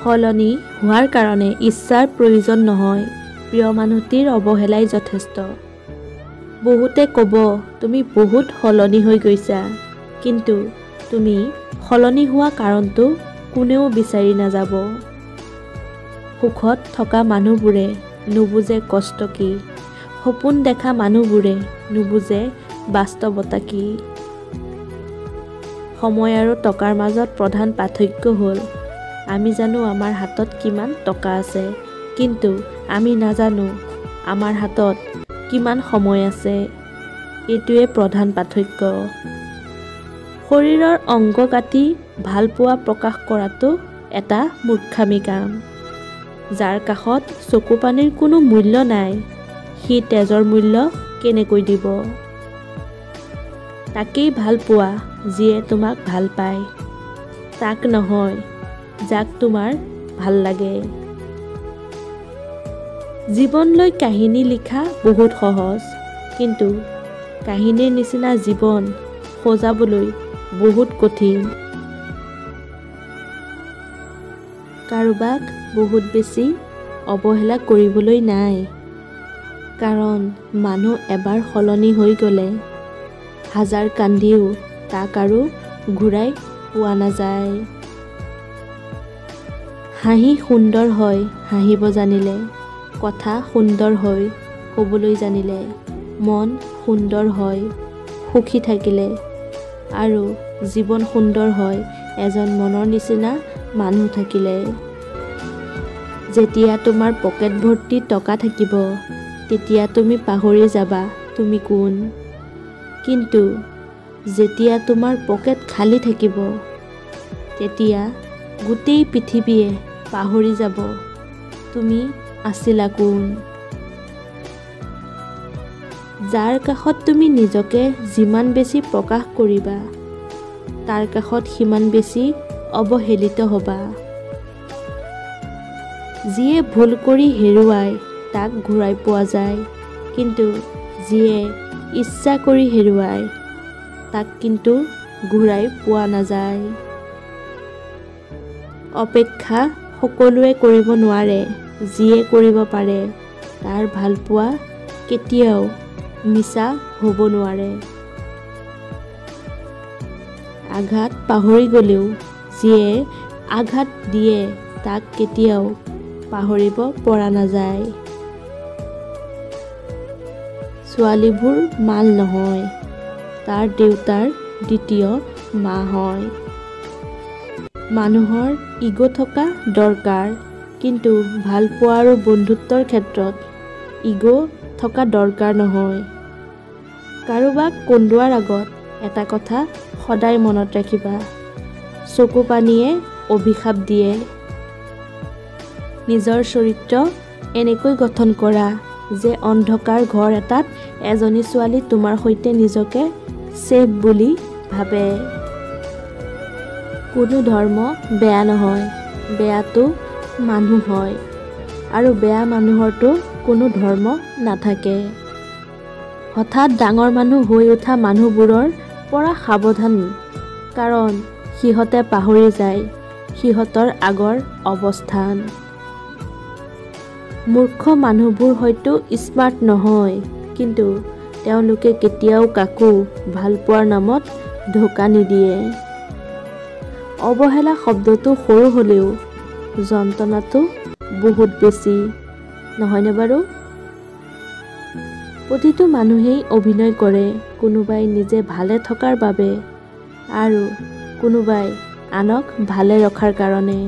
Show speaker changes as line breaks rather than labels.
সলনি হোৱাৰ কাৰণে ইচ্ছাৰ প্ৰয়োজন নহয়, প্ৰিয় মানুহটিৰ অৱহেলাই যথেষ্ট। বহুতে ক'ব তুমি বহুত সলনি হৈ গৈছা, কিন্তু তুমি সলনি হোৱা কাৰণটো কোনেও বিচাৰি নাযাব। সুখত থকা মানুহবোৰে নুবুজে কষ্ট কি, সপোন দেখা মানুহবোৰে নুবুজে বাস্তৱতা কি। সময় আৰু টকাৰ মাজত প্ৰধান পাৰ্থক্য হ'ল আমি জানো আমাৰ হাতত কিমান টকা আছে, কিন্তু আমি নাজানো আমাৰ হাতত কিমান সময় আছে। এইটোৱে প্ৰধান পাৰ্থক্য। শৰীৰৰ অংগ কাটি ভালপোৱা প্ৰকাশ কৰাটো এটা মূৰ্খামি কাম। যাৰ কাষত চকু পানীৰ কোনো মূল্য নাই, সি তেজৰ মূল্য কেনেকৈ দিব? তাকেই ভাল পোৱা যিয়ে তোমাক ভাল পায়, তাক নহয় যাক তোমাৰ ভাল লাগে। জীৱনলৈ কাহিনী লিখা বহুত সহজ, কিন্তু কাহিনীৰ নিচিনা জীৱন সজাবলৈ বহুত কঠিন। কাৰোবাক বহুত বেছি অৱহেলা কৰিবলৈ নাই, কাৰণ মানুহ এবাৰ সলনি হৈ গ'লে হাজাৰ কান্দিও তাক আৰু ঘূৰাই পোৱা নাযায়। হাঁহি সুন্দৰ হয় হাঁহিব জানিলে, কথা সুন্দৰ হয় ক'বলৈ জানিলে, মন সুন্দৰ হয় সুখী থাকিলে, আৰু জীৱন সুন্দৰ হয় এজন মনৰ নিচিনা মানুহ থাকিলে। যেতিয়া তোমাৰ পকেট ভৰ্তি টকা থাকিব, তেতিয়া তুমি পাহৰি যাবা তুমি কোন। কিন্তু যেতিয়া তোমাৰ পকেট খালী থাকিব, তেতিয়া গোটেই পৃথিৱীয়ে পাহৰি যাব তুমি আছিলা কোন। যাৰ কাষত তুমি নিজকে যিমান বেছি প্ৰকাশ কৰিবা, তাৰ কাষত সিমান বেছি অৱহেলিত হ'বা। যিয়ে ভুল কৰি হেৰুৱায় তাক ঘূৰাই পোৱা যায়, কিন্তু যিয়ে ইচ্ছা কৰি হেৰুৱায় তাক কিন্তু ঘূৰাই পোৱা নাযায়। অপেক্ষা সকলোৱে কৰিব নোৱাৰে, যিয়ে কৰিব পাৰে তাৰ ভালপোৱা কেতিয়াও মিছা হ'ব নোৱাৰে। আঘাত পাহৰি গ'লেও যিয়ে আঘাত দিয়ে তাক কেতিয়াও পাহৰিব পৰা নাযায়। ছোৱালীবোৰ মাল নহয়, তাৰ দেউতাৰ দ্বিতীয় মা হয়। মানুহৰ ইগ' থকা দৰকাৰ, কিন্তু ভালপোৱা আৰু বন্ধুত্বৰ ক্ষেত্ৰত ইগ' থকা দৰকাৰ নহয়। কাৰোবাক কন্দোৱাৰ আগত এটা কথা সদায় মনত ৰাখিবা, চকু পানীয়ে অভিশাপ দিয়ে। নিজৰ চৰিত্ৰ এনেকৈ গঠন কৰা যে অন্ধকাৰ ঘৰ এটাত এজনী ছোৱালী তোমাৰ সৈতে নিজকে ছেফ বুলি ভাবে। কোনো ধৰ্ম বেয়া নহয়, বেয়াটো মানুহ হয়, আৰু বেয়া মানুহৰতো কোনো ধৰ্ম নাথাকে। হঠাৎ ডাঙৰ মানুহ হৈ উঠা মানুহবোৰৰ পৰা সাৱধান, কাৰণ সিহঁতে পাহৰি যায় সিহঁতৰ আগৰ অৱস্থান। মূৰ্খ মানুহবোৰ হয়তো স্মাৰ্ট নহয়, কিন্তু তেওঁলোকে কেতিয়াও কাকো ভালপোৱাৰ নামত ধোকা নিদিয়ে। অৱহেলা শব্দটো সৰু হ'লেও যন্ত্ৰণাটো বহুত বেছি, নহয়নে বাৰু? প্ৰতিটো মানুহেই অভিনয় কৰে, কোনোবাই নিজে ভালে থকাৰ বাবে আৰু কোনোবাই আনক ভালে ৰখাৰ কাৰণে।